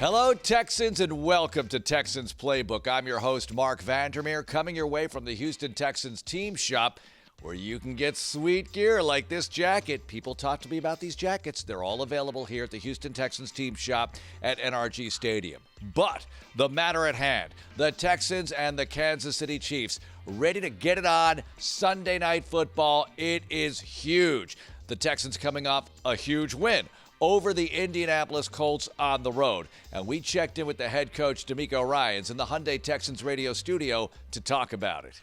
Hello, Texans, and welcome to Texans Playbook. I'm your host, Mark Vandermeer, coming your way from the Houston Texans team shop, where you can get sweet gear like this jacket. People talk to me about these jackets. They're all available here at the Houston Texans team shop at NRG Stadium. But the matter at hand, the Texans and the Kansas City Chiefs ready to get it on Sunday Night Football. It is huge. The Texans coming off a huge win over the Indianapolis Colts on the road. And we checked in with the head coach, DeMico Ryans, in the Hyundai Texans radio studio to talk about it.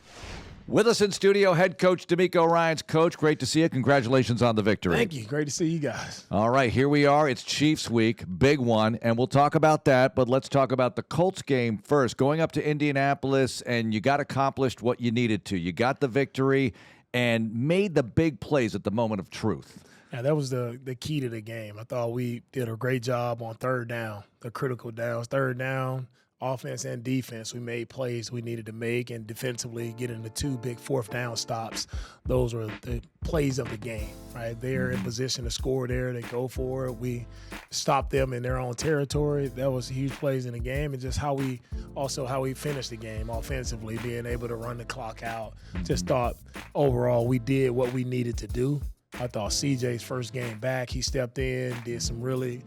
With us in studio, head coach DeMico Ryans. Coach, great to see you. Congratulations on the victory. Thank you. Great to see you guys. All right, here we are. It's Chiefs week, big one, and we'll talk about that, but let's talk about the Colts game first. Going up to Indianapolis, and you got accomplished what you needed to. You got the victory and made the big plays at the moment of truth. Yeah, that was the key to the game. I thought we did a great job on 3rd down, the critical downs. 3rd down, offense and defense, we made plays we needed to make, and defensively getting the 2 big 4th down stops. Those were the plays of the game, right? They're in position to score there. They go for it. We stopped them in their own territory. That was huge plays in the game, and just how we finished the game offensively, being able to run the clock out. Just thought overall we did what we needed to do. I thought CJ's first game back, he stepped in, did some really,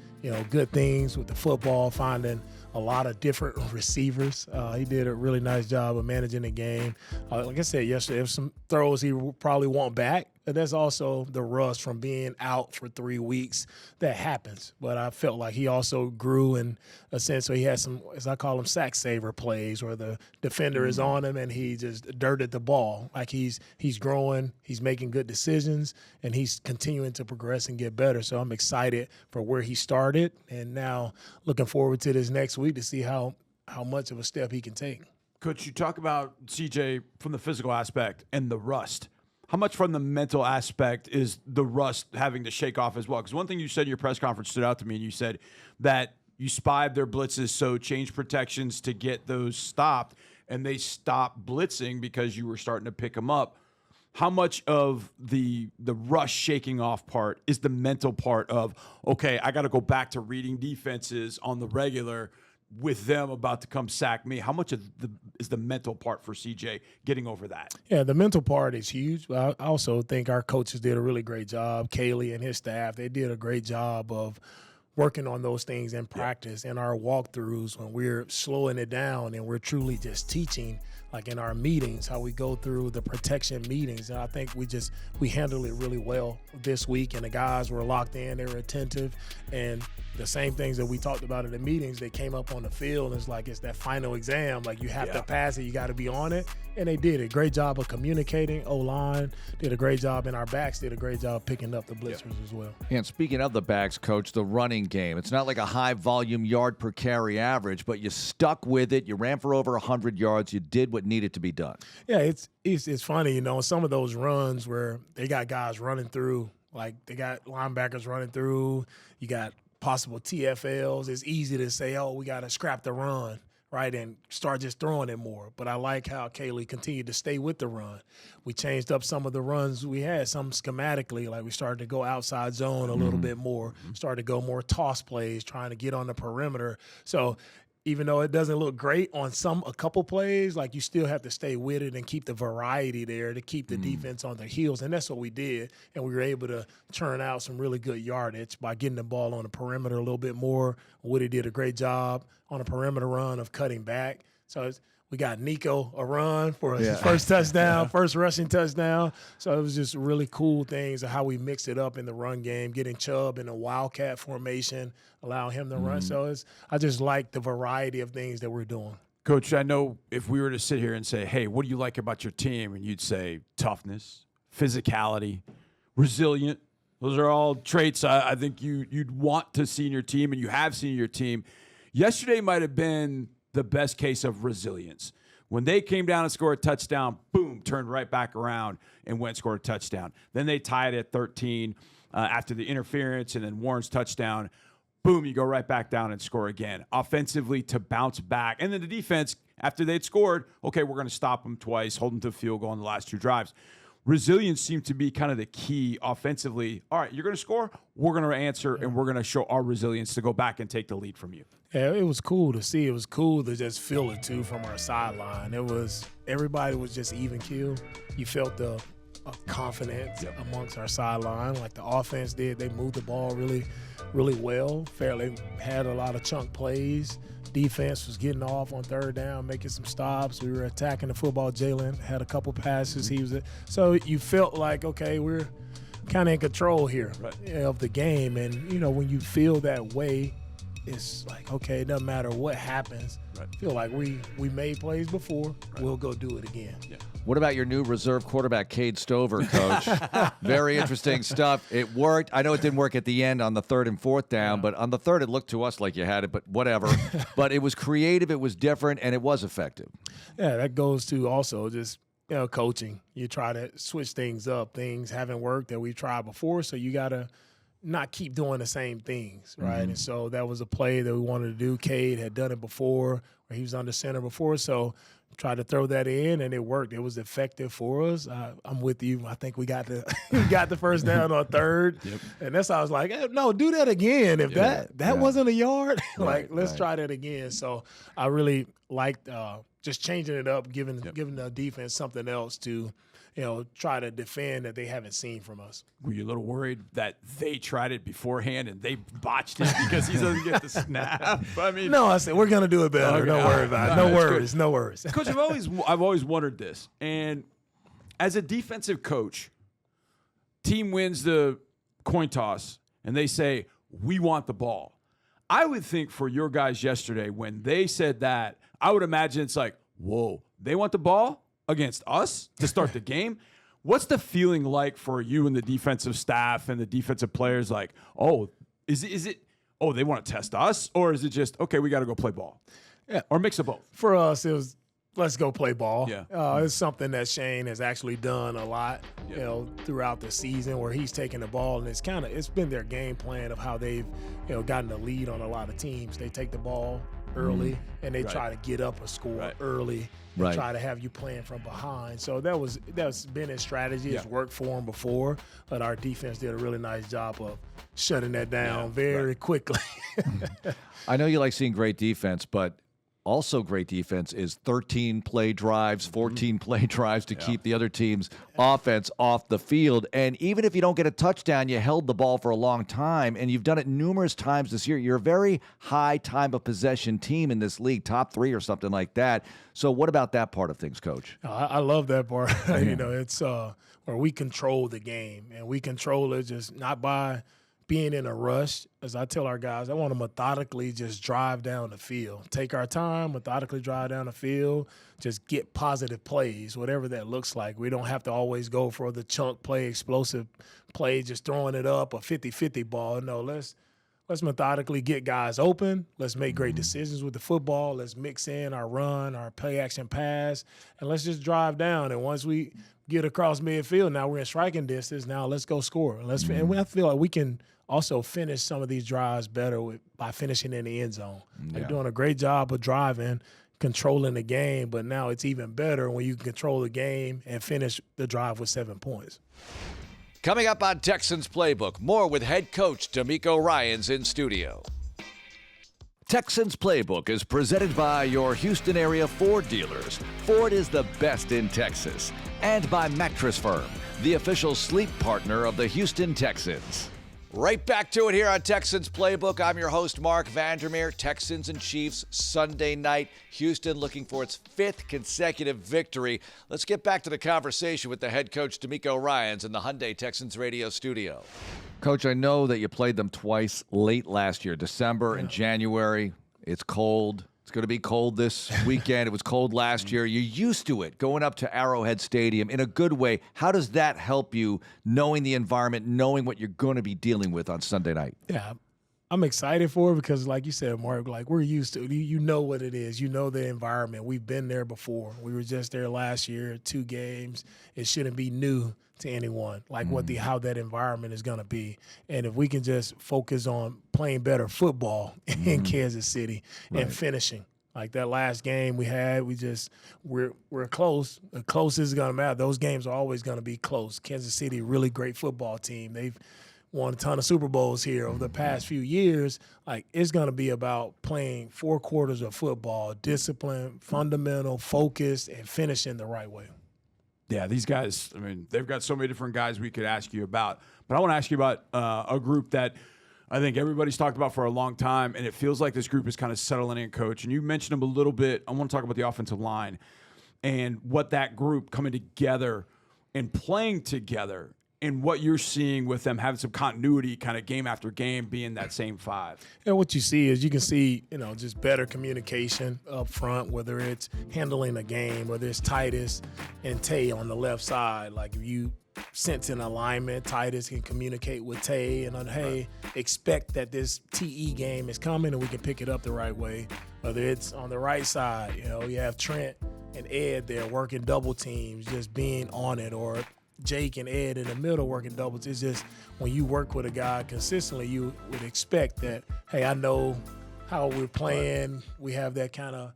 good things with the football, finding a lot of different receivers. He did a really nice job of managing the game. Like I said yesterday, there's some throws he probably want back, but that's also the rust from being out for 3 weeks. That happens. But I felt like he also grew in a sense where he had some, as I call them, sack saver plays, where the defender is on him and he just dirted the ball. Like he's growing, he's making good decisions, and he's continuing to progress and get better. So I'm excited for where he started, and now looking forward to this next week to see how much of a step he can take. Coach, you talk about CJ from the physical aspect and the rust. How much from the mental aspect is the rust having to shake off as well? Because one thing you said in your press conference stood out to me, and you said that you spied their blitzes, so change protections to get those stopped, and they stopped blitzing because you were starting to pick them up. How much of the rush shaking off part is the mental part of, okay, I got to go back to reading defenses on the regular with them about to come sack me? How much is the mental part for CJ getting over that? Yeah, the mental part is huge. I also think our coaches did a really great job. Kaylee and his staff, they did a great job of working on those things in practice, in our walkthroughs, when we're slowing it down and we're truly just teaching, like in our meetings, how we go through the protection meetings. And I think we handled it really well this week, and the guys were locked in, they were attentive, and the same things that we talked about in the meetings, they came up on the field. It's like it's that final exam. Like you have to pass it, you got to be on it. And they did a great job of communicating. O-line did a great job, and our backs did a great job picking up the blitzers as well. And speaking of the backs, Coach, the running game, it's not like a high-volume yard per carry average, but you stuck with it. You ran for over 100 yards. You did what needed to be done. Yeah, it's funny, some of those runs where they got guys running through, like they got linebackers running through, you got possible TFLs. It's easy to say, oh, we got to scrap the run, right, and start just throwing it more. But I like how Kaylee continued to stay with the run. We changed up some of the runs we had, some schematically, like we started to go outside zone a little bit more, started to go more toss plays, trying to get on the perimeter. So even though it doesn't look great on a couple plays, like you still have to stay with it and keep the variety there to keep the defense on their heels. And that's what we did. And we were able to churn out some really good yardage by getting the ball on the perimeter a little bit more. Woody did a great job on a perimeter run of cutting back. So we got Nico a run for his first touchdown, first rushing touchdown. So it was just really cool things of how we mixed it up in the run game, getting Chubb in a wildcat formation, allowing him to run. So I just like the variety of things that we're doing. Coach, I know if we were to sit here and say, hey, what do you like about your team? And you'd say toughness, physicality, resilient. Those are all traits I think you'd want to see in your team, and you have seen in your team. Yesterday might have been the best case of resilience. When they came down and scored a touchdown, boom, turned right back around and went and scored a touchdown. Then they tied at 13 after the interference, and then Warren's touchdown. Boom, you go right back down and score again. Offensively to bounce back. And then the defense, after they'd scored, okay, we're going to stop them twice, hold them to a field goal on the last 2 drives. resilience seemed to be kind of the key offensively. All right, you're going to score, we're going to answer, and we're going to show our resilience to go back and take the lead from you. Yeah, it was cool to see. It was cool to just feel it, too, from our sideline. Everybody was just even keel. You felt the confidence amongst our sideline like the offense did. They moved the ball really, really well. Fairly had a lot of chunk plays. Defense was getting off on 3rd down, making some stops. We were attacking the football. Jalen had a couple passes. So you felt like, okay, we're kind of in control here of the game. And, when you feel that way, it's like, okay, it doesn't matter what happens. Feel like we made plays before. We'll go do it again. Yeah. What about your new reserve quarterback, Cade Stover, Coach? Very interesting stuff. It worked. I know it didn't work at the end on the 3rd and 4th down, but on the 3rd, it looked to us like you had it, but whatever. But it was creative, it was different, and it was effective. Yeah, that goes to also just, coaching. You try to switch things up. Things haven't worked that we've tried before, so you got to not keep doing the same things, right? And so that was a play that we wanted to do. Cade had done it before, or he was under center before, so tried to throw that in, and it worked. It was effective for us. I'm with you. I think we got the the 1st down on 3rd, and that's how I was like, hey, no, do that again. If that wasn't a yard, let's try that again. So I really liked just changing it up, giving the defense something else to try to defend that they haven't seen from us. Were you a little worried that they tried it beforehand and they botched it because he doesn't get the snap? I mean, no, I said we're gonna do it better. Okay. Don't worry about it. No worries. Coach, I've always wondered this. And as a defensive coach, team wins the coin toss and they say, we want the ball. I would think for your guys yesterday, when they said that, I would imagine it's like, whoa, they want the ball against us to start the game. What's the feeling like for you and the defensive staff and the defensive players? Like, is it they want to test us, or is it just, okay, we got to go play ball? Yeah, or mix of both. For us, it was, let's go play ball. Yeah. It's something that Shane has actually done a lot, throughout the season, where he's taken the ball, and it's been their game plan of how they've, gotten the lead on a lot of teams. They take the ball early, and they try to get up a score early. And try to have you playing from behind. So that's been his strategy. It's worked for him before, but our defense did a really nice job of shutting that down very quickly. I know you like seeing great defense, but also great defense is 13 play drives, 14 play drives to keep the other team's offense off the field. And even if you don't get a touchdown, you held the ball for a long time, and you've done it numerous times this year. You're a very high time of possession team in this league, top 3 or something like that. So what about that part of things, Coach? I love that part. It's where we control the game, and we control it just not by being in a rush. As I tell our guys, I want to methodically just drive down the field. Take our time, methodically drive down the field, just get positive plays, whatever that looks like. We don't have to always go for the chunk play, explosive play, just throwing it up, a 50-50 ball. No, let's methodically get guys open. Let's make great decisions with the football. Let's mix in our run, our play-action pass, and let's just drive down. And once we get across midfield, now we're in striking distance. Now let's go score. And I feel like we can also finish some of these drives better by finishing in the end zone. They're doing a great job of driving, controlling the game, but now it's even better when you can control the game and finish the drive with 7 points. Coming up on Texans Playbook, more with head coach DeMico Ryans in studio. Texans Playbook is presented by your Houston area Ford dealers. Ford is the best in Texas. And by Mattress Firm, the official sleep partner of the Houston Texans. Right back to it here on Texans Playbook. I'm your host, Mark Vandermeer. Texans and Chiefs Sunday night. Houston looking for its 5th consecutive victory. Let's get back to the conversation with the head coach, DeMico Ryans, in the Hyundai Texans radio studio. Coach, I know that you played them twice late last year, December and January. It's cold. It's going to be cold this weekend. It was cold last year. You're used to it, going up to Arrowhead Stadium in a good way. How does that help you, knowing the environment, knowing what you're going to be dealing with on Sunday night? Yeah, I'm excited for it because, like you said, Mark, we're used to it. You know what it is. You know the environment. We've been there before. We were just there last year, 2 games. It shouldn't be new to anyone, how that environment is going to be. And if we can just focus on playing better football in Kansas City and finishing. Like that last game we had, we're close. The closest is going to matter. Those games are always going to be close. Kansas City, really great football team. They've won a ton of Super Bowls here over the past few years. Like, it's going to be about playing 4 quarters of football, discipline, fundamental, focused, and finishing the right way. Yeah, these guys, I mean, they've got so many different guys we could ask you about. But I want to ask you about a group that I think everybody's talked about for a long time, and it feels like this group is kind of settling in, Coach. And you mentioned them a little bit. I want to talk about the offensive line and what that group coming together and playing together and what you're seeing with them having some continuity kind of game after game being that same 5. And what you see is you can see, just better communication up front, whether it's handling a game, whether it's Titus and Tay on the left side. Like, if you sense an alignment, Titus can communicate with Tay and, hey, expect that this TE game is coming and we can pick it up the right way. Whether it's on the right side, you have Trent and Ed there working double teams, just being on it, or Jake and Ed in the middle working doubles. It's just when you work with a guy consistently, you would expect that, hey, I know how we're playing. We have that kind of,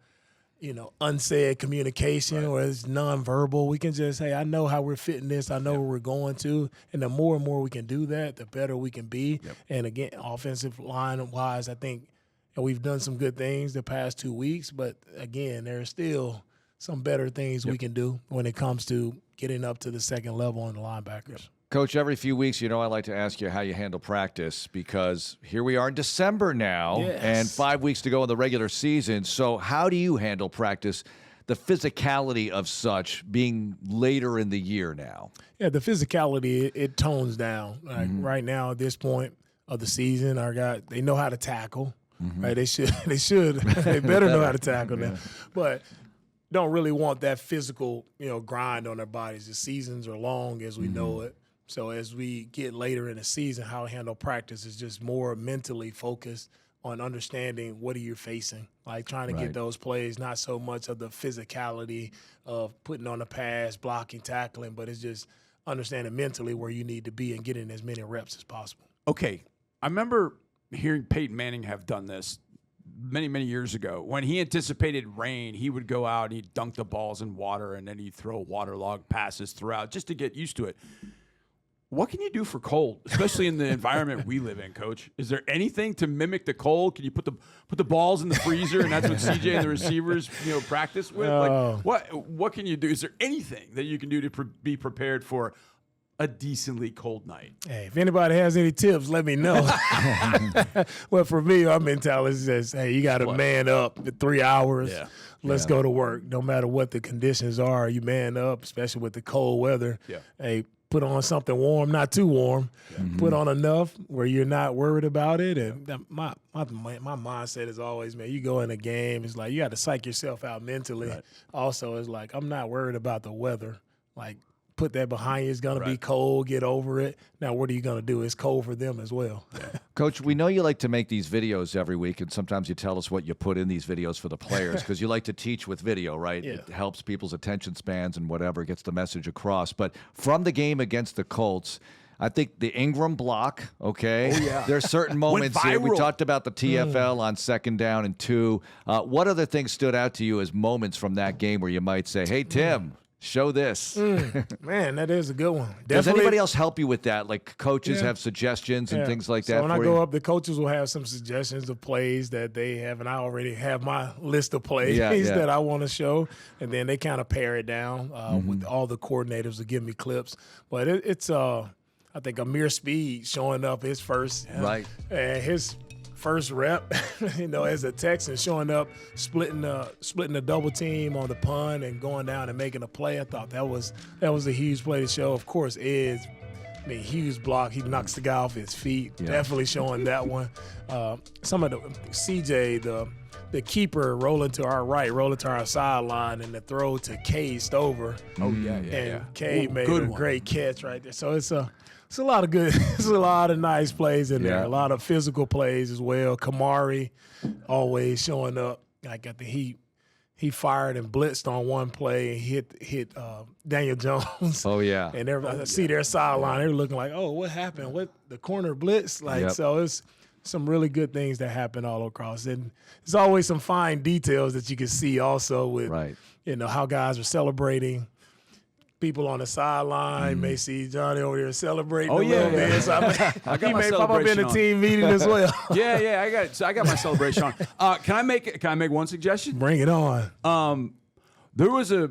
unsaid communication, or it's nonverbal. We can just, hey, I know how we're fitting this. I know where we're going to. And the more and more we can do that, the better we can be. Yep. And again, offensive line-wise, I think we've done some good things the past 2 weeks. But again, there's still some better things we can do when it comes to getting up to the second level on the linebackers. Coach, every few weeks, I like to ask you how you handle practice, because here we are in December now, and 5 weeks to go in the regular season. So how do you handle practice, the physicality of such being later in the year now? Yeah, the physicality, it tones down. Like right now at this point of the season, our guys, they know how to tackle. Right? They should. They better know how to tackle now. But don't really want that physical, grind on their bodies. The seasons are long as we know it. So as we get later in the season, how to handle practice is just more mentally focused on understanding what are you facing, like trying to get those plays, not so much of the physicality of putting on the pass, blocking, tackling, but it's just understanding mentally where you need to be and getting as many reps as possible. Okay. I remember hearing Peyton Manning have done this many, many years ago. When he anticipated rain, he would go out and he'd dunk the balls in water, and then he'd throw waterlogged passes throughout just to get used to it. What can you do for cold, especially in the environment we live in, Coach? Is there anything to mimic the cold? Can you put the balls in the freezer, and that's what CJ and the receivers, practice with? Like, what can you do? Is there anything that you can do to be prepared for a decently cold night? Hey, if anybody has any tips, let me know. Well, for me, our mentality is just, hey, you got to man up for 3 hours. Yeah. Let's go to work. No matter what the conditions are, you man up, especially with the cold weather. Yeah. Hey, put on something warm, not too warm. Yeah. Put on enough where you're not worried about it. And my mindset is always, man, you go in a game, it's like you got to psych yourself out mentally. Right. Also, it's like, I'm not worried about the weather. Like, put that behind you. It's going to be cold. Get over it. Now, what are you going to do? It's cold for them as well. Yeah. Coach, we know you like to make these videos every week, and sometimes you tell us what you put in these videos for the players, because you like to teach with video, right? Yeah. It helps people's attention spans and whatever, gets the message across. But from the game against the Colts, I think the Ingram block, there's certain moments here. We talked about the TFL on 2nd down and 2. What other things stood out to you as moments from that game where you might say, hey, Tim, show this? Man, that is a good one. Definitely. Does anybody else help you with that? Like, coaches have suggestions and things like that? So when I go up, the coaches will have some suggestions of plays that they have, and I already have my list of plays that I want to show, and then they kind of pare it down with all the coordinators will give me clips. But it's I think Amir Speed showing up his first his first rep, as a Texan, showing up, splitting the double team on the punt and going down and making a play. I thought that was a huge play to show. Of course, huge block. He knocks the guy off his feet. Yeah. Definitely showing that one. Some of the CJ, the keeper rolling to our right, rolling to our sideline, and the throw to K Stover. K made a great catch right there. So it's a lot of good. It's a lot of nice plays in there. A lot of physical plays as well. Kamari always showing up. Like at the Heat, he fired and blitzed on one play and hit Daniel Jones. Oh yeah. And everybody see their sideline. They're looking like, oh, what happened? What, the corner blitz? So some really good things that happen all across. And there's always some fine details that you can see also with, how guys are celebrating. People on the sideline may see Johnny over there celebrating a little bit. So he may pop up in the team meeting as well. I got my celebration on. Can I make one suggestion? Bring it on. There was a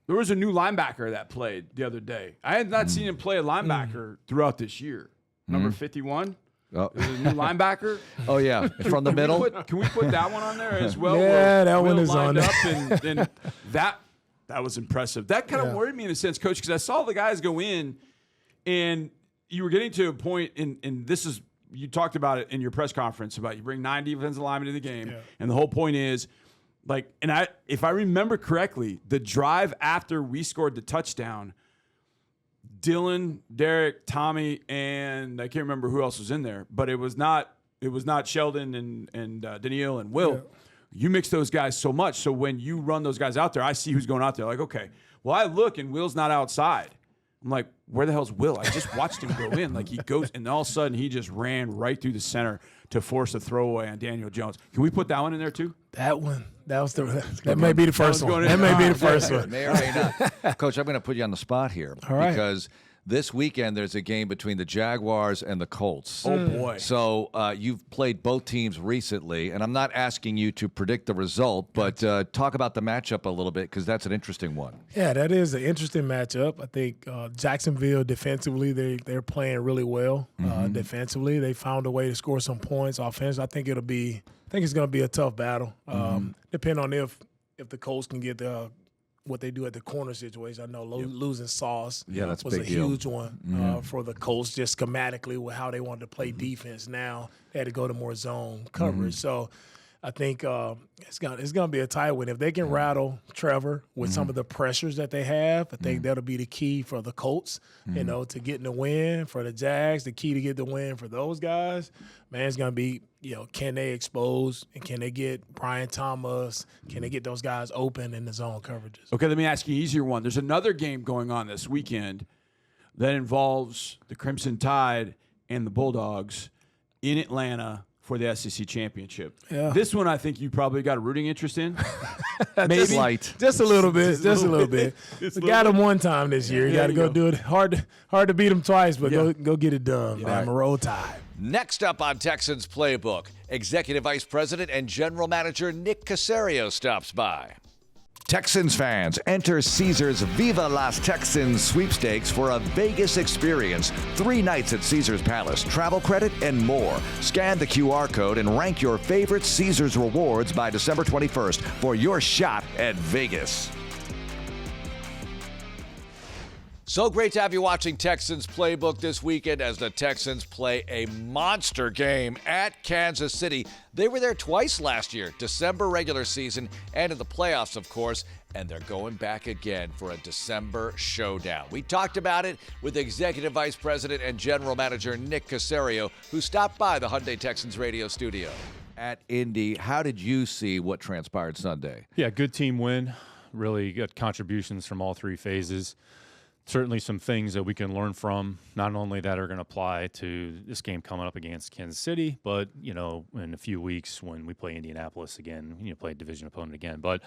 new linebacker that played the other day. I had not seen him play a linebacker throughout this year. Number 51. There's a new linebacker. Oh, yeah, from the middle. Can we put that one on there as well? Yeah, that one is on there. And that was impressive. That kind of worried me in a sense, Coach, because I saw the guys go in, and you were getting to a point, and this is, you talked about it in your press conference, about you bring 9 defensive linemen to the game, and the whole point is, if I remember correctly, the drive after we scored the touchdown, Dylan, Derek, Tommy, and I can't remember who else was in there, but it was not Sheldon and Daniil and Will. Yeah. You mix those guys so much, so when you run those guys out there, I see who's going out there. Like, okay, well, I look and Will's not outside. I'm like, where the hell's Will? I just watched him go in. Like, he goes, and all of a sudden he just ran right through the center to force a throwaway on Daniel Jones. Can we put that one in there too? That one. That may be the first one. That may be the first one. May or may not. Coach, I'm going to put you on the spot here. All right. Because this weekend there's a game between the Jaguars and the Colts. Oh, boy. So you've played both teams recently, and I'm not asking you to predict the result, but talk about the matchup a little bit, because that's an interesting one. Yeah, that is an interesting matchup. I think Jacksonville defensively, they're playing really well. Defensively, they found a way to score some points. Offense, I think it's going to be a tough battle. Depending on if the Colts can get what they do at the corner situation. I know losing Sauce was a huge one for the Colts, just schematically with how they wanted to play defense. Now they had to go to more zone coverage. So I think it's gonna be a tight one. If they can rattle Trevor with some of the pressures that they have, I think that'll be the key for the Colts, to getting the win. For the Jags, the key to get the win for those guys, man, it's gonna be, can they expose and can they get Brian Thomas? Can they get those guys open in the zone coverages? Okay, let me ask you an easier one. There's another game going on this weekend that involves the Crimson Tide and the Bulldogs in Atlanta for the SEC championship. Yeah. This one I think you probably got a rooting interest in. Maybe light. Just a little bit. Just a little bit. We got them one time this year. You got to go do it. Hard to beat them twice, but go get it done. Yeah. Roll Tide. Next up on Texans Playbook, Executive Vice President and General Manager Nick Caserio stops by. Texans fans, enter Caesars Viva Las Texans sweepstakes for a Vegas experience. 3 nights at Caesars Palace, travel credit, and more. Scan the QR code and rank your favorite Caesars rewards by December 21st for your shot at Vegas. So great to have you watching Texans Playbook this weekend as the Texans play a monster game at Kansas City. They were there twice last year, December regular season and in the playoffs, of course, and they're going back again for a December showdown. We talked about it with Executive Vice President and General Manager Nick Caserio, who stopped by the Hyundai Texans radio studio. At Indy, how did you see what transpired Sunday? Yeah, good team win. Really good contributions from all 3 phases. Certainly some things that we can learn from, not only that are going to apply to this game coming up against Kansas City, but, in a few weeks when we play Indianapolis again, play a division opponent again. But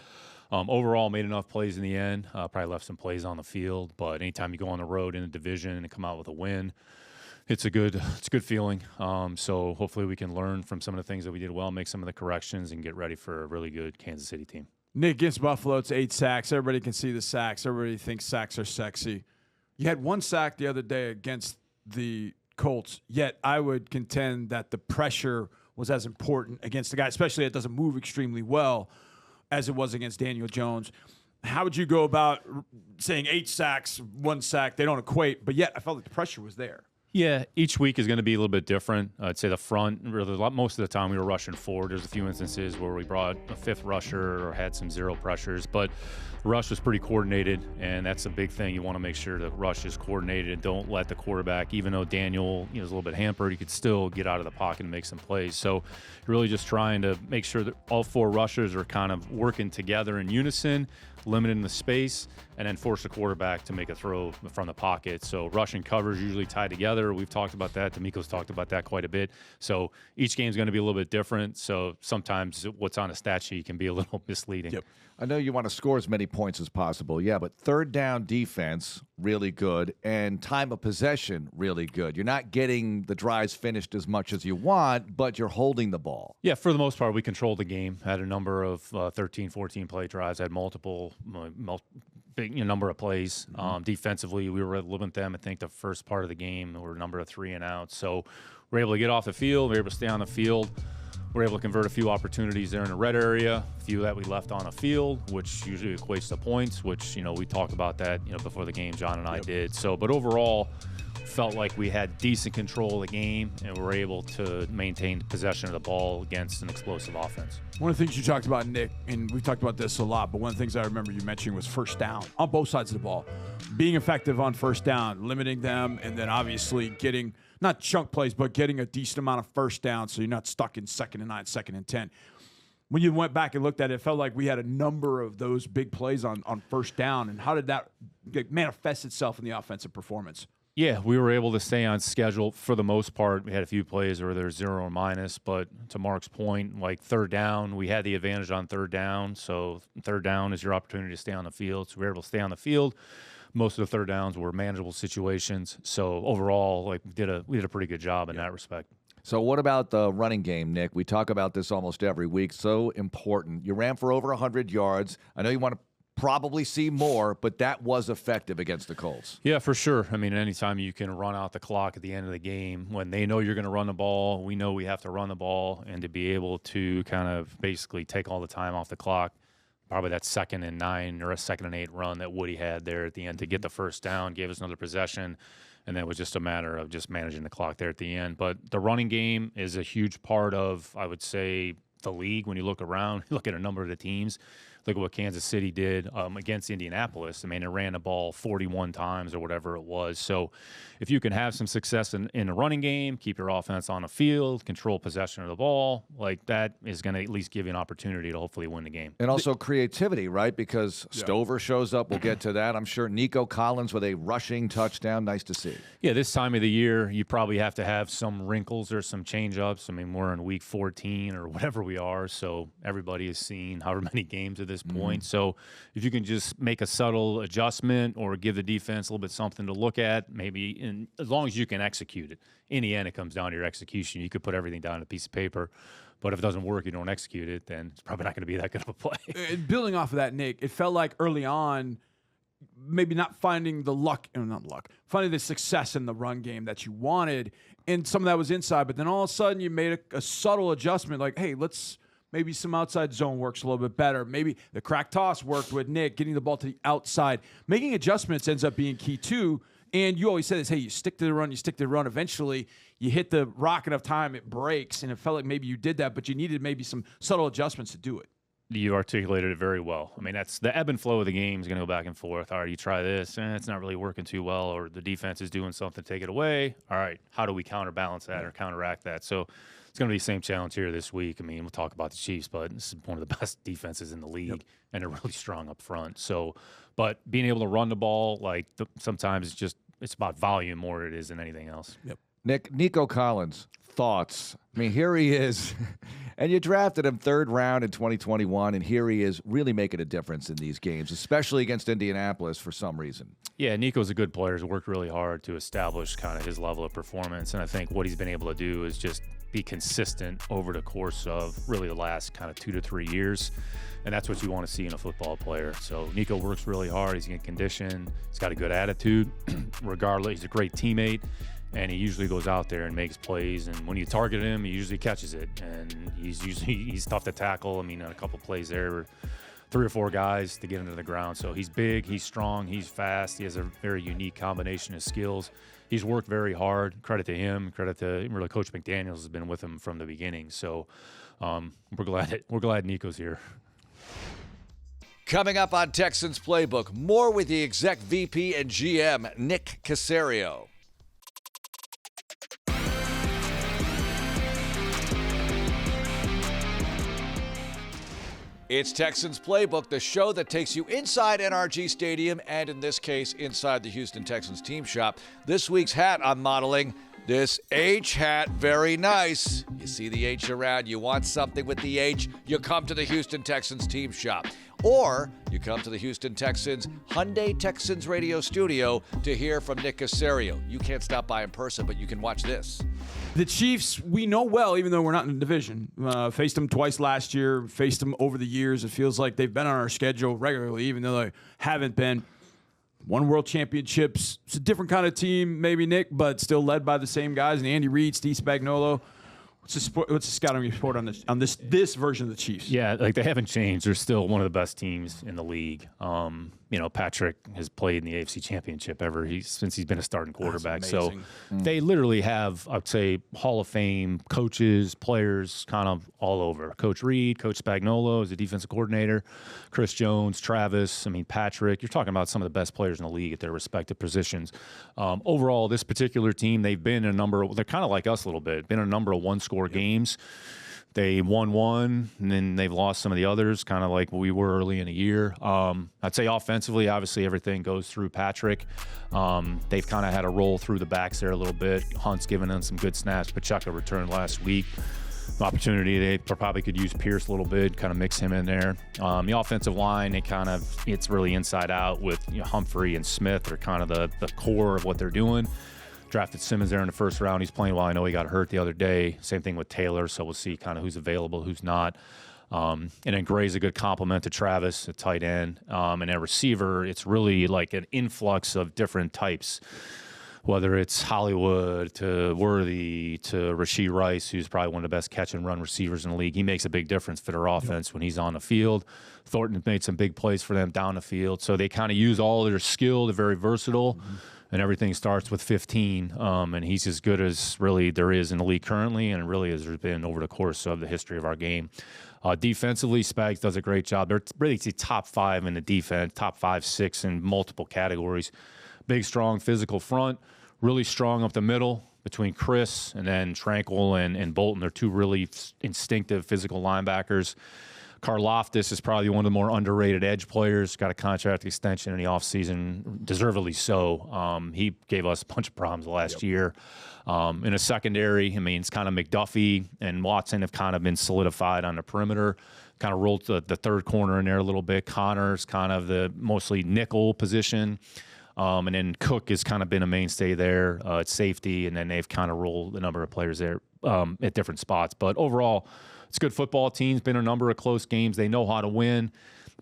overall, made enough plays in the end, probably left some plays on the field. But anytime you go on the road in a division and come out with a win, it's a good feeling. So hopefully we can learn from some of the things that we did well, make some of the corrections, and get ready for a really good Kansas City team. Nick, against Buffalo, it's 8 sacks. Everybody can see the sacks. Everybody thinks sacks are sexy. You had 1 sack the other day against the Colts, yet I would contend that the pressure was as important against the guy, especially it doesn't move extremely well, as it was against Daniel Jones. How would you go about saying 8 sacks, 1 sack? They don't equate, but yet I felt like the pressure was there. Yeah, each week is going to be a little bit different. I'd say the front, really, most of the time we were rushing forward. There's a few instances where we brought a 5th rusher or had some 0 pressures, but the rush was pretty coordinated, and that's a big thing. You want to make sure the rush is coordinated and don't let the quarterback, even though Daniel was a little bit hampered, he could still get out of the pocket and make some plays. So you're really just trying to make sure that all 4 rushers are kind of working together in unison, limiting the space, and then force the quarterback to make a throw from the pocket. So rush and coverage usually tie together. weather. We've talked about that. DeMico's talked about that quite a bit. So each game's going to be a little bit different. So sometimes what's on a stat sheet can be a little misleading. Yep. I know you want to score as many points as possible, yeah, but third down defense, really good, and time of possession, really good. You're not getting the drives finished as much as you want, but you're holding the ball. Yeah, for the most part, we controlled the game. Had a number of 13, 14 play drives, had multiple big number of plays. Defensively, we were able to limit them. I think the first part of the game, there were a number of 3 and outs. So we're able to get off the field. We're able to stay on the field. We're able to convert a few opportunities there in the red area, a few that we left on the field, which usually equates to points, which, we talked about that, before the game, John and I did. So, but overall, felt like we had decent control of the game and were able to maintain possession of the ball against an explosive offense. One of the things you talked about, Nick, and we've talked about this a lot, but one of the things I remember you mentioning was first down on both sides of the ball. Being effective on first down, limiting them, and then obviously getting, not chunk plays, but getting a decent amount of first down so you're not stuck in 2nd and 9, 2nd and 10. When you went back and looked at it, it felt like we had a number of those big plays on first down, and how did that manifest itself in the offensive performance? Yeah, we were able to stay on schedule for the most part. We had a few plays where there's 0 or minus, but to Mark's point, like third down, we had the advantage on third down. So third down is your opportunity to stay on the field. So we were able to stay on the field. Most of the third downs were manageable situations. So overall, like we did a pretty good job in that respect. So what about the running game, Nick? We talk about this almost every week. So important. You ran for over 100 yards. I know you want to probably see more, but that was effective against the Colts. Yeah, for sure. I mean, anytime you can run out the clock at the end of the game, when they know you're going to run the ball, we know we have to run the ball, and to be able to kind of basically take all the time off the clock, probably that 2nd and 9 or a 2nd and 8 run that Woody had there at the end to get the first down, gave us another possession, and then it was just a matter of just managing the clock there at the end. But the running game is a huge part of, I would say, the league. When you look around, you look at a number of the teams, look at what Kansas City did against Indianapolis. I mean, it ran the ball 41 times or whatever it was. So if you can have some success in a running game, keep your offense on the field, control possession of the ball, like that is going to at least give you an opportunity to hopefully win the game. And also creativity, right? Because Stover shows up. We'll get to that. I'm sure Nico Collins with a rushing touchdown. Nice to see. Yeah, this time of the year, you probably have to have some wrinkles or some change-ups. I mean, we're in week 14 or whatever we are, so everybody has seen however many games at this point. So if you can just make a subtle adjustment or give the defense a little bit something to look at, maybe as long as you can execute it. In the end, it comes down to your execution. You could put everything down on a piece of paper, but if it doesn't work, you don't execute it, then it's probably not going to be that good of a play. And building off of that, Nick, it felt like early on, maybe not finding finding the success in the run game that you wanted, and some of that was inside, but then all of a sudden you made a subtle adjustment, like, hey, maybe some outside zone works a little bit better. Maybe the crack toss worked with Nick, getting the ball to the outside. Making adjustments ends up being key too. And you always say this, hey, you stick to the run, Eventually, you hit the rock enough time, it breaks, and it felt like maybe you did that, but you needed maybe some subtle adjustments to do it. You articulated it very well. I mean, that's the ebb and flow of the game is going to go back and forth. All right, you try this, it's not really working too well, or the defense is doing something to take it away. All right, how do we counterbalance that or counteract that? So it's going to be the same challenge here this week. I mean, we'll talk about the Chiefs, but this is one of the best defenses in the league, and they're really strong up front. So, but being able to run the ball, sometimes it's about volume more than it is than anything else. Yep. Nico Collins, thoughts? I mean, here he is, and you drafted him 3rd round in 2021, and here he is really making a difference in these games, especially against Indianapolis for some reason. Yeah, Nico's a good player. He's worked really hard to establish kind of his level of performance, and I think what he's been able to do is just be consistent over the course of really the last kind of 2 to 3 years, and that's what you want to see in a football player. So Nico works really hard. He's in condition. He's got a good attitude. Regardless, he's a great teammate. And he usually goes out there and makes plays. And when you target him, he usually catches it. And he's tough to tackle. I mean, on a couple plays there were 3 or 4 guys to get into the ground. So he's big, he's strong, he's fast. He has a very unique combination of skills. He's worked very hard. Credit to him. Credit to really Coach McDaniels has been with him from the beginning. So we're glad Nico's here. Coming up on Texans Playbook, more with the exec VP and GM, Nick Caserio. It's Texans Playbook, the show that takes you inside NRG Stadium and, in this case, inside the Houston Texans team shop. This week's hat I'm modeling, this H hat, very nice. You see the H around, you want something with the H, you come to the Houston Texans team shop. Or you come to the Houston Texans Hyundai Texans radio studio to hear from Nick Caserio. You can't stop by in person, but you can watch this. The Chiefs, we know well, even though we're not in the division. Faced them twice last year, faced them over the years. It feels like they've been on our schedule regularly, even though they haven't been. Won world championships. It's a different kind of team, maybe, Nick, but still led by the same guys. And Andy Reid, Steve Spagnuolo. What's the scouting report on this version of the Chiefs? Yeah, like they haven't changed. They're still one of the best teams in the league. Patrick has played in the AFC Championship since he's been a starting quarterback. So they literally have, I'd say, Hall of Fame coaches, players, kind of all over. Coach Reid, Coach Spagnuolo is the defensive coordinator, Chris Jones, Travis. Patrick. You're talking about some of the best players in the league at their respective positions. Overall, this particular team, they've been in they're kind of like us a little bit. Been in a number of one-score games. They won one, and then they've lost some of the others, kind of like we were early in the year. I'd say offensively, obviously, everything goes through Patrick. They've kind of had a roll through the backs there a little bit. Hunt's given them some good snaps. Pacheco returned last week. Opportunity, they probably could use Pierce a little bit, kind of mix him in there. The offensive line, it's really inside out with Humphrey and Smith are kind of the core of what they're doing. Drafted Simmons there in the first round. He's playing well. I know he got hurt the other day. Same thing with Taylor, so we'll see kind of who's available, who's not. And then Gray's a good complement to Travis, a tight end. And a receiver, it's really like an influx of different types, whether it's Hollywood to Worthy to Rashee Rice, who's probably one of the best catch-and-run receivers in the league. He makes a big difference for their offense when he's on the field. Thornton made some big plays for them down the field. So they kind of use all of their skill. They're very versatile. And everything starts with 15, and he's as good as really there is in the league currently, and really as there's been over the course of the history of our game. Defensively, Spags does a great job. They're really top 5 in the defense, top 5, 6 in multiple categories. Big, strong, physical front, really strong up the middle between Chris and then Tranquil and Bolton. They're two really instinctive physical linebackers. Karlaftis is probably one of the more underrated edge players. Got a contract extension in the offseason, deservedly so. He gave us a bunch of problems last year. In a secondary, it's kind of McDuffie and Watson have kind of been solidified on the perimeter. Kind of rolled the third corner in there a little bit. Connor's kind of the mostly nickel position. And then Cook has kind of been a mainstay there at safety, and then they've kind of rolled a number of players there at different spots. But overall, it's a good football team. It's been a number of close games. They know how to win.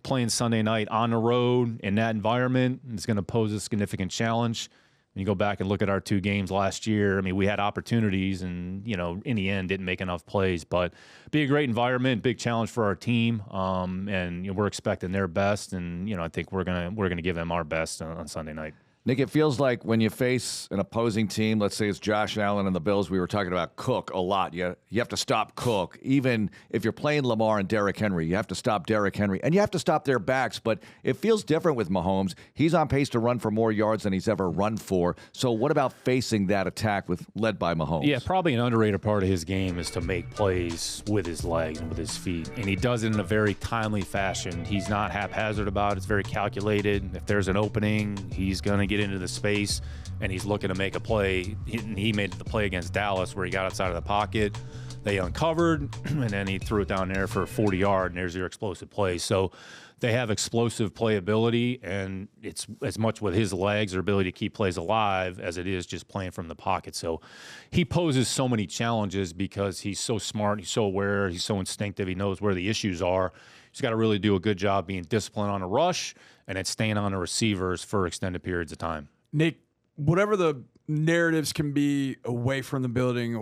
Playing Sunday night on the road in that environment is going to pose a significant challenge. When you go back and look at our 2 games last year, we had opportunities and, in the end didn't make enough plays. But be a great environment, big challenge for our team. And we're expecting their best. And, I think we're gonna give them our best on Sunday night. Nick, it feels like when you face an opposing team, let's say it's Josh Allen and the Bills, we were talking about Cook a lot. You have to stop Cook. Even if you're playing Lamar and Derrick Henry, you have to stop Derrick Henry. And you have to stop their backs. But it feels different with Mahomes. He's on pace to run for more yards than he's ever run for. So what about facing that attack led by Mahomes? Yeah, probably an underrated part of his game is to make plays with his legs and with his feet. And he does it in a very timely fashion. He's not haphazard about it. It's very calculated. If there's an opening, he's going to get into the space and he's looking to make a play. He made the play against Dallas where he got outside of the pocket. They uncovered and then he threw it down there for a 40-yard and there's your explosive play. So they have explosive playability, and it's as much with his legs or ability to keep plays alive as it is just playing from the pocket. So he poses so many challenges because he's so smart, he's so aware, he's so instinctive, he knows where the issues are. He's got to really do a good job being disciplined on a rush and then staying on the receivers for extended periods of time. Nick, whatever the narratives can be away from the building,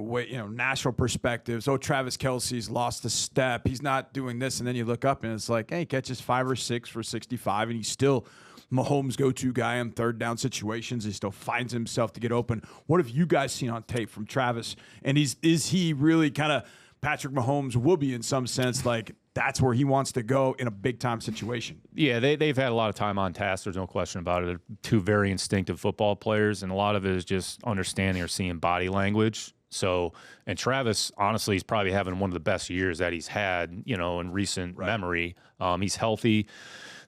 national perspectives. Oh, Travis Kelce's lost a step. He's not doing this. And then you look up and it's like, hey, he catches 5 or 6 for 65, and he's still Mahomes' go-to guy on 3rd-down situations. He still finds himself to get open. What have you guys seen on tape from Travis? And is he really kind of Patrick Mahomes will be in some sense like that's where he wants to go in a big-time situation? Yeah, they've had a lot of time on task. There's no question about it. They're 2 very instinctive football players, and a lot of it is just understanding or seeing body language So, and Travis, honestly, he's probably having one of the best years that he's had, in recent memory. He's healthy.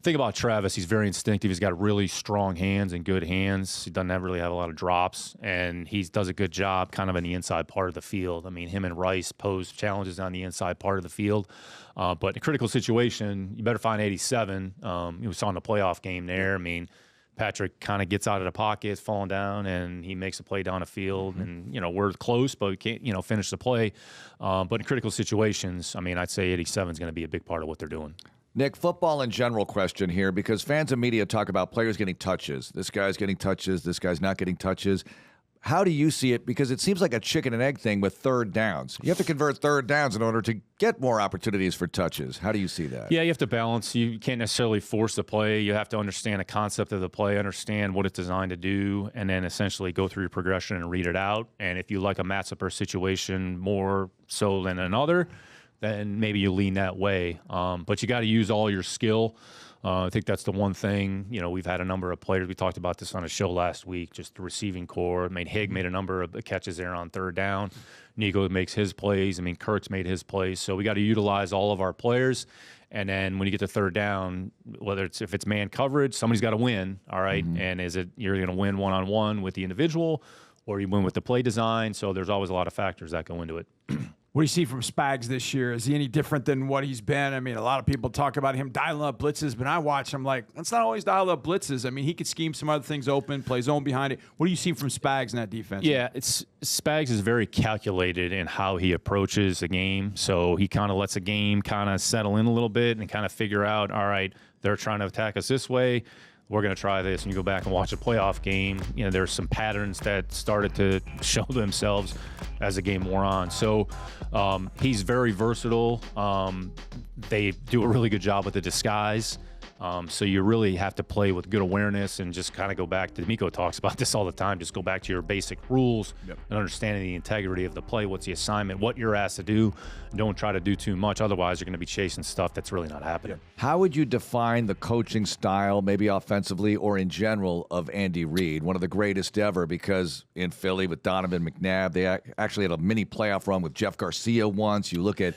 Thing about Travis, he's very instinctive. He's got really strong hands and good hands. He doesn't really have a lot of drops, and he does a good job kind of in the inside part of the field. I mean, him and Rice pose challenges on the inside part of the field. But in a critical situation, you better find 87. We saw in the playoff game there. I mean, Patrick kind of gets out of the pocket, falling down, and he makes a play down the field. And, we're close, but we can't, finish the play. But in critical situations, I mean, I'd say 87 is going to be a big part of what they're doing. Nick, football in general question here, because fans and media talk about players getting touches. This guy's getting touches. This guy's not getting touches. How do you see it? Because it seems like a chicken and egg thing with third downs. You have to convert third downs in order to get more opportunities for touches. How do you see that? Yeah, you have to balance. You can't necessarily force the play. You have to understand the concept of the play, understand what it's designed to do, and then essentially go through your progression and read it out. And if you like a matchup or situation more so than another, then maybe you lean that way. But you got to use all your skill. I think that's the one thing. We've had a number of players. We talked about this on a show last week, just the receiving core. I mean, Higg made a number of catches there on third down. Nico makes his plays. I mean, Kurtz made his plays. So we got to utilize all of our players. And then when you get to third down, if it's man coverage, somebody's got to win, all right? Mm-hmm. And is it you're going to win one-on-one with the individual, or you win with the play design? So there's always a lot of factors that go into it. What do you see from Spags this year? Is he any different than what he's been? I mean, a lot of people talk about him dialing up blitzes, but I watch him like, that's not always dial up blitzes. I mean, he could scheme some other things open, play zone behind it. What do you see from Spags in that defense? Yeah, Spags is very calculated in how he approaches a game. So he kind of lets a game kind of settle in a little bit and kind of figure out, all right, they're trying to attack us this way. We're going to try this. And you go back and watch a playoff game, there's some patterns that started to show themselves as the game wore on. So he's very versatile. They do a really good job with the disguise. So you really have to play with good awareness and just kind of go back to, DeMico talks about this all the time, just go back to your basic rules and understanding the integrity of the play, what's the assignment, what you're asked to do. Don't try to do too much. Otherwise, you're going to be chasing stuff that's really not happening. How would you define the coaching style, maybe offensively or in general, of Andy Reid, one of the greatest ever? Because in Philly with Donovan McNabb, they actually had a mini playoff run with Jeff Garcia once. You look at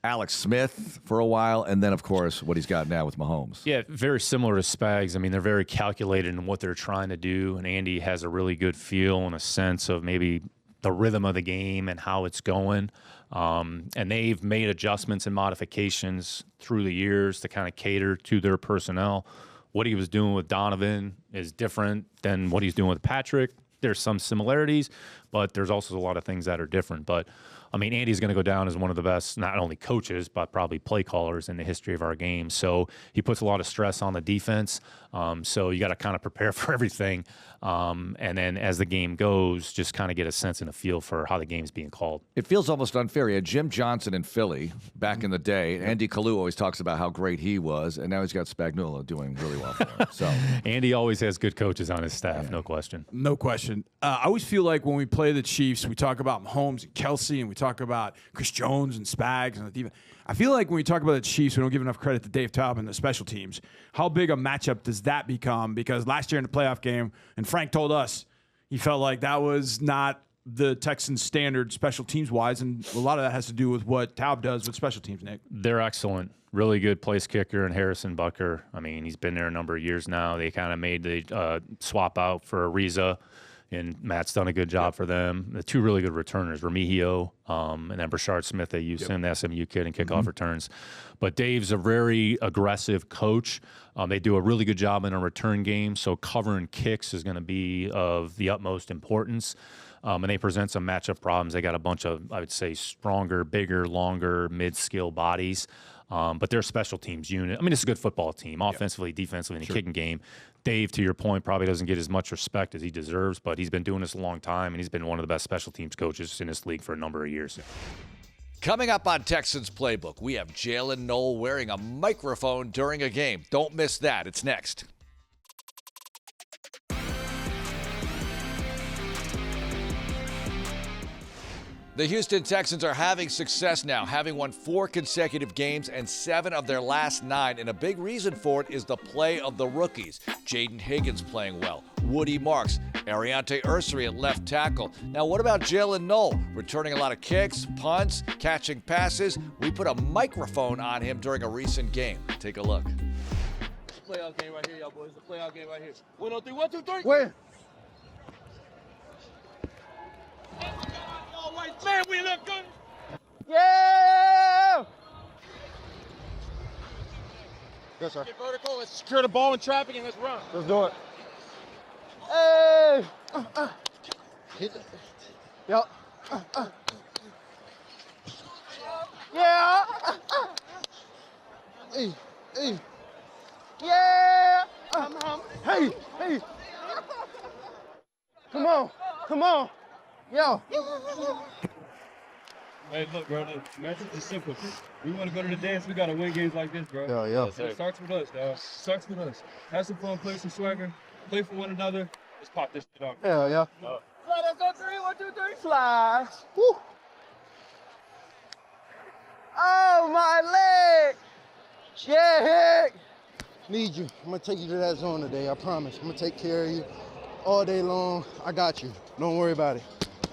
Alex Smith for a while, and then, of course, what he's got now with Mahomes. Yeah, very similar to Spags. I mean, they're very calculated in what they're trying to do, and Andy has a really good feel and a sense of maybe the rhythm of the game and how it's going. And they've made adjustments and modifications through the years to kind of cater to their personnel. What he was doing with Donovan is different than what he's doing with Patrick. There's some similarities, but there's also a lot of things that are different. But I mean, Andy's going to go down as one of the best, not only coaches, but probably play callers in the history of our game. So he puts a lot of stress on the defense. So you got to kind of prepare for everything. And then as the game goes, just kind of get a sense and a feel for how the game's being called. It feels almost unfair. He had Jim Johnson in Philly back in the day. Andy Kalu always talks about how great he was, and now he's got Spagnuolo doing really well for him. So Andy always has good coaches on his staff, no question. No question. I always feel like when we play the Chiefs, we talk about Mahomes and Kelsey, and we talk about Chris Jones and Spags and the defense. I feel like when we talk about the Chiefs, we don't give enough credit to Dave Taub and the special teams. How big a matchup does that become? Because last year in the playoff game, and Frank told us, he felt like that was not the Texans' standard special teams-wise, and a lot of that has to do with what Taub does with special teams, Nick. They're excellent. Really good place kicker and Harrison Butker. I mean, he's been there a number of years now. They kind of made the swap out for Ariza, and Matt's done a good job for them. The two really good returners, Remigio, and then Brashard Smith, they use him, the SMU kid, in kickoff returns. But Dave's a very aggressive coach. They do a really good job in a return game, so covering kicks is going to be of the utmost importance. And they present some matchup problems. They got a bunch of, I would say, stronger, bigger, longer, mid-skill bodies. But they're a special teams unit. I mean, it's a good football team, offensively, defensively, in the kicking game. Dave, to your point, probably doesn't get as much respect as he deserves, but he's been doing this a long time, and he's been one of the best special teams coaches in this league for a number of years. Coming up on Texans Playbook, we have Jaylin Noel wearing a microphone during a game. Don't miss that. It's next. The Houston Texans are having success now, having won 4 consecutive games and 7 of their last 9, and a big reason for it is the play of the rookies. Jaden Higgins playing well, Woody Marks, Ariante Ursary at left tackle. Now, what about Jaylin Noel? Returning a lot of kicks, punts, catching passes. We put a microphone on him during a recent game. Take a look. Playoff game right here, y'all boys. The playoff game right here. 1 on 3, 1, 2, 3. Where? All right, man, we look good. Yeah! Yes, sir. Get vertical. Let's secure the ball in traffic and let's run. Let's do it. Hey! Hit it. Yup. Yeah! Hey, hey. Yeah! Hey, hey. Come on, come on. Yo. Hey, look, bro, the message is simple. We want to go to the dance, we got to win games like this, bro. Yeah. So it starts with us, dog. Starts with us. Have some fun, play some swagger, play for one another. Let's pop this shit off. Yeah. Let's go 3, 1, 2, 3. Slide. Woo. Oh, my leg. Yeah, heck. Need you. I'm going to take you to that zone today, I promise. I'm going to take care of you all day long. I got you. Don't worry about it.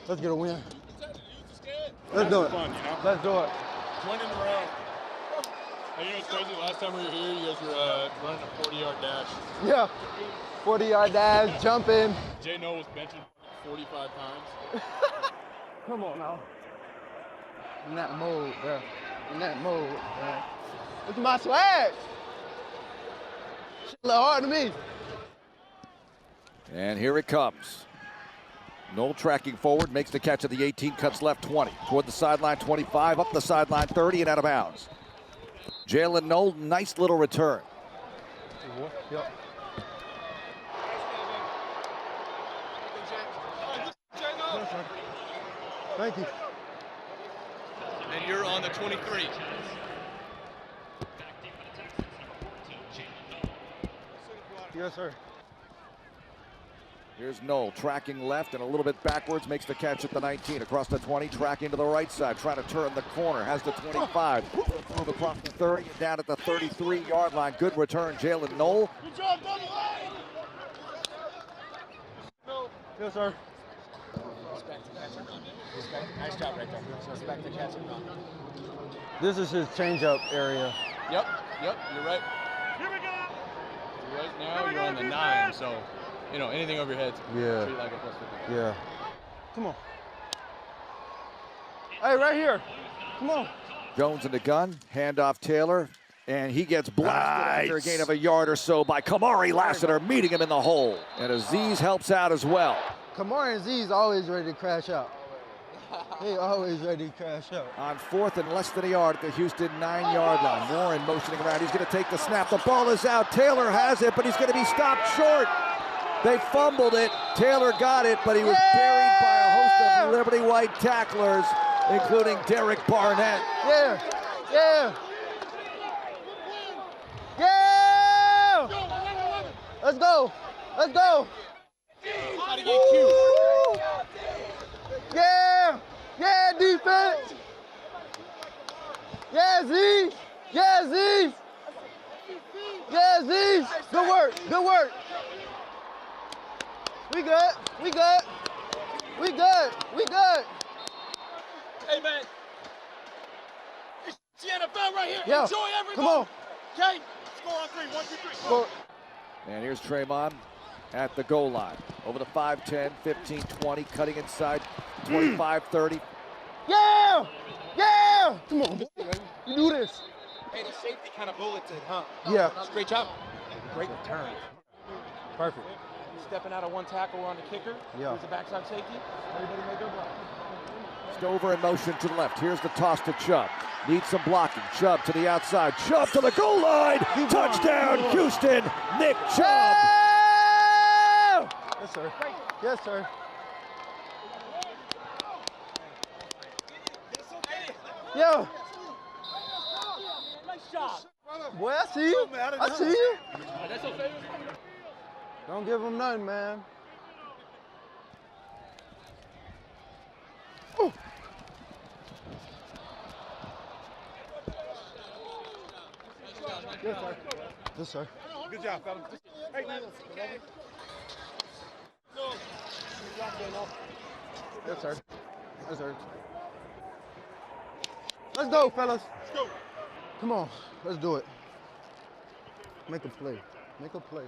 Let's get a win. Let's do it. Fun, you know? Let's do it. Winning the round. Hey, you know what's crazy? Last time we were here, you guys were running a 40-yard dash. Yeah. 40-yard dash, jumping. Jay Noel was benching 45 times. Come on now. In that mode, bro. In that mode, bro. Look at my swag. Shit a little hard to me. And here it comes. Noel tracking forward, makes the catch at the 18, cuts left 20. Toward the sideline 25, up the sideline 30, and out of bounds. Jaylin Noel, nice little return. Yep. Thank you. And you're on the 23. Yes, sir. Here's Noel tracking left and a little bit backwards, makes the catch at the 19, across the 20, tracking to the right side, trying to turn the corner, has the 25, move across the 30 and down at the 33-yard line. Good return, Jaylin Noel. Good job, double A. Yes, sir. Nice job right there. Respect the catch and run. This is his change-up area. Yep, you're right. Here we go. Right now, you're on the 9, so, you know, anything over your head, Yeah. treat it like a plus 50. Yeah. Come on. Hey, right here. Come on. Jones in the gun, handoff Taylor, and he gets blasted after a gain of a yard or so by Kamari Lassiter, meeting him in the hole. And Aziz helps out as well. Kamari and Z's always ready to crash out. They always ready to crash out. On 4th and less than a yard at the Houston 9-yard line. Warren motioning around. He's going to take the snap. The ball is out. Taylor has it, but he's going to be stopped short. They fumbled it. Taylor got it, but he was buried by a host of Liberty White tacklers, including Derek Barnett. Yeah. Let's go. Woo! Yeah, defense. Yeah, Z. Good work. We good. Hey, man. It's the NFL right here. Yeah. Enjoy every Come on. moment. Okay? Score on 3. 1, 2, 3. Go. And here's Tremont at the goal line. Over the 5, 10, 15, 20, cutting inside 25, 30. Yeah. Come on, boy. You do this. Hey, the safety kind of bulleted, huh? Yeah. Great job. Great return. Perfect. Stepping out of one tackle on the kicker. Yeah. Here's the backside safety. Everybody make their block. Stover in motion to the left. Here's the toss to Chubb. Needs some blocking. Chubb to the outside. Chubb to the goal line. Touchdown, Houston. Nick Chubb. Yes, sir. Yo. Nice job. Boy, I see you. I see you. That's okay. Don't give him nothing, man. Ooh. Yes, sir. Good job, fellas. Hey, Yes, sir. Yes, sir. Let's go, fellas. Let's go. Come on. Let's do it. Make a play. Make a play.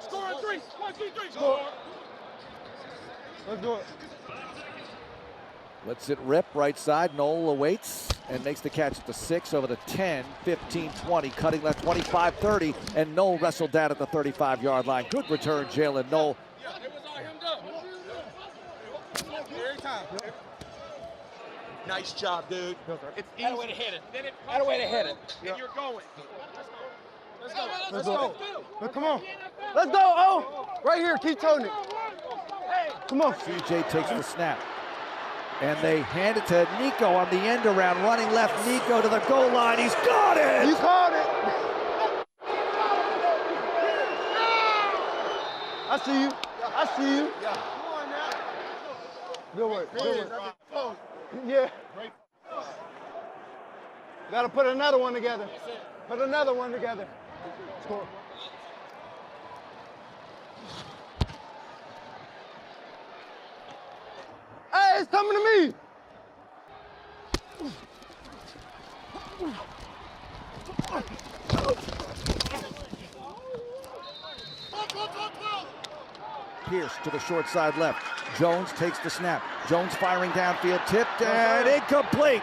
Score on 3. 1, 2, 3. Score. Let's do it. Lets it rip right side. Noel awaits and makes the catch at the 6 over the 10, 15, 20, cutting left 25, 30, and Noel wrestled down at the 35-yard line. Good return, Jaylin Noel. Yeah, it was all him though. Every time. Nice job, dude. It's easy. That way to hit it. Then it That way to hit it. and you're going. Let's go. Let's go. Come on. Let's go. Oh, right here. Keep toting it. Come on. CJ takes the snap. And they hand it to Nico on the end around, running left. Nico to the goal line. He's got it! You caught it. I see you. I see you. Good work. Good work. Yeah. Got to put another one together. Put another one together. Score. Hey, it's coming to me. Pierce to the short side left. Jones takes the snap. Jones firing downfield, tipped and incomplete.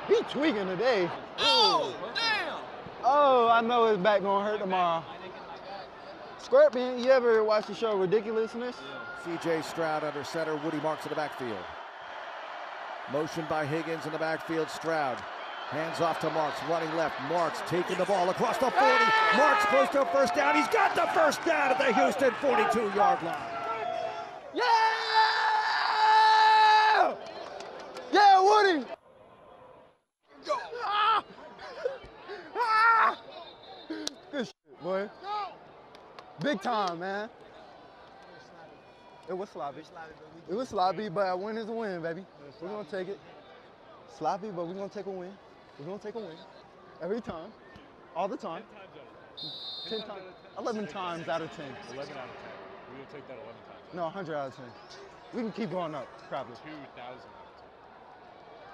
He tweaking today. Oh, damn! Oh, I know his back gonna hurt tomorrow. Scorpion, you ever watch the show Ridiculousness? CJ Stroud under center. Woody Marks in the backfield. Motion by Higgins in the backfield. Stroud hands off to Marks, running left. Marks taking the ball across the 40. Marks close to a first down. He's got the first down at the Houston 42-yard line. Yeah! Yeah, Woody! Go! Ah! Ah! Good shit, boy. Big time, man. It was sloppy. It was sloppy, but a win is a win, baby. We're gonna take it. Sloppy, but we're gonna take a win. We're gonna take a win. Every time. All the time. 10 times. 11 times out of 10. 11 out of 10. We're going to take that 11 times. No, 100 out of 10. We can keep going up, probably. 2,000 out of 10.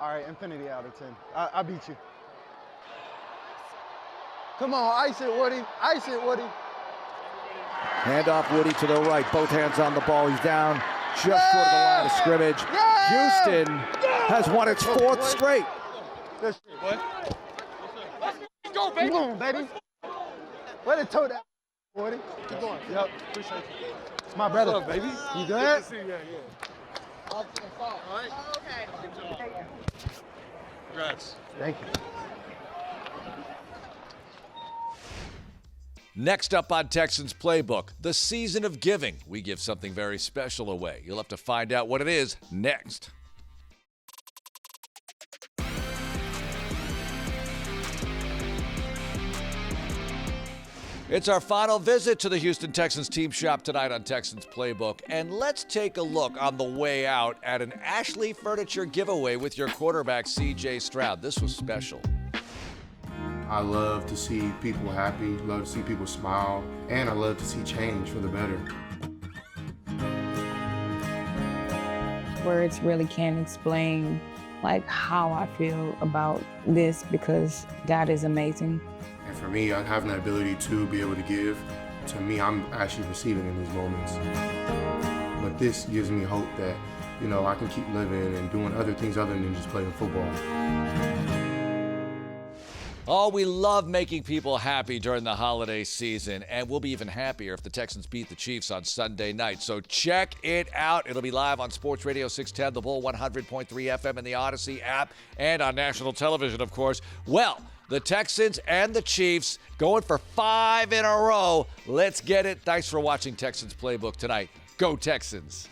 All right, infinity out of 10. I beat you. Come on, ice it, Woody. Ice it, Woody. Hand off Woody to the right. Both hands on the ball. He's down just short of the line of scrimmage. Houston has won its 4th straight. Let's Go, baby! Come on, baby. Way to toe that, Woody. Keep going. Yep. Appreciate you. My brother. What's up, baby? You good? All right. Okay. Congrats. Thank you. Next up on Texans Playbook, the season of giving. We give something very special away. You'll have to find out what it is next. It's our final visit to the Houston Texans team shop tonight on Texans Playbook. And let's take a look on the way out at an Ashley Furniture giveaway with your quarterback, CJ Stroud. This was special. I love to see people happy, love to see people smile, and I love to see change for the better. Words really can't explain how I feel about this because God is amazing. And for me, having that ability to be able to give, to me, I'm actually receiving in these moments. But this gives me hope that, I can keep living and doing other things other than just playing football. Oh, we love making people happy during the holiday season, and we'll be even happier if the Texans beat the Chiefs on Sunday night. So check it out. It'll be live on Sports Radio 610, The Bull 100.3 FM in the Odyssey app, and on national television, of course. Well, the Texans and the Chiefs going for 5 in a row. Let's get it. Thanks for watching Texans Playbook tonight. Go Texans.